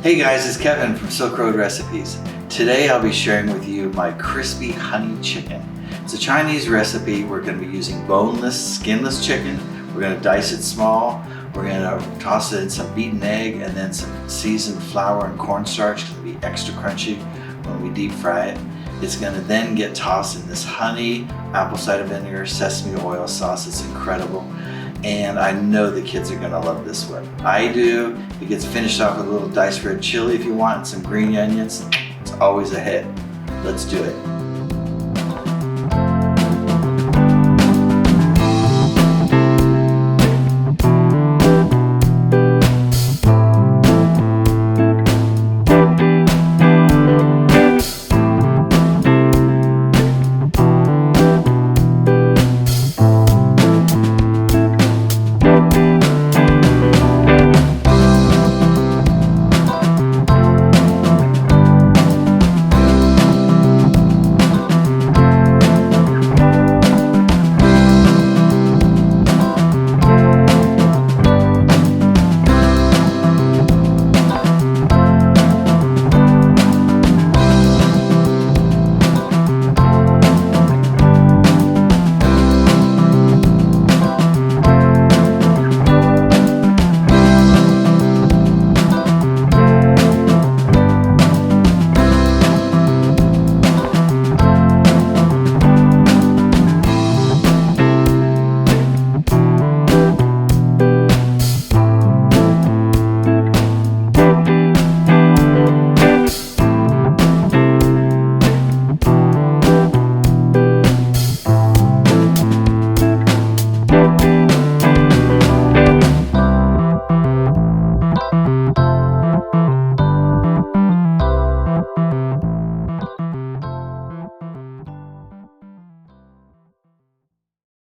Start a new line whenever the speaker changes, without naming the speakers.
Hey guys, it's Kevin from Silk Road Recipes. Today I'll be sharing with you my crispy honey chicken. It's a Chinese recipe. We're going to be using boneless, skinless chicken. We're going to dice it small. We're going to toss it in some beaten egg and then some seasoned flour and cornstarch to be extra crunchy when we deep fry it. It's going to then get tossed in this honey, apple cider vinegar, sesame oil sauce. It's incredible. And I know the kids are gonna love this one. I do. It gets finished off with a little diced red chili if you want, and some green onions. It's always a hit. Let's do it.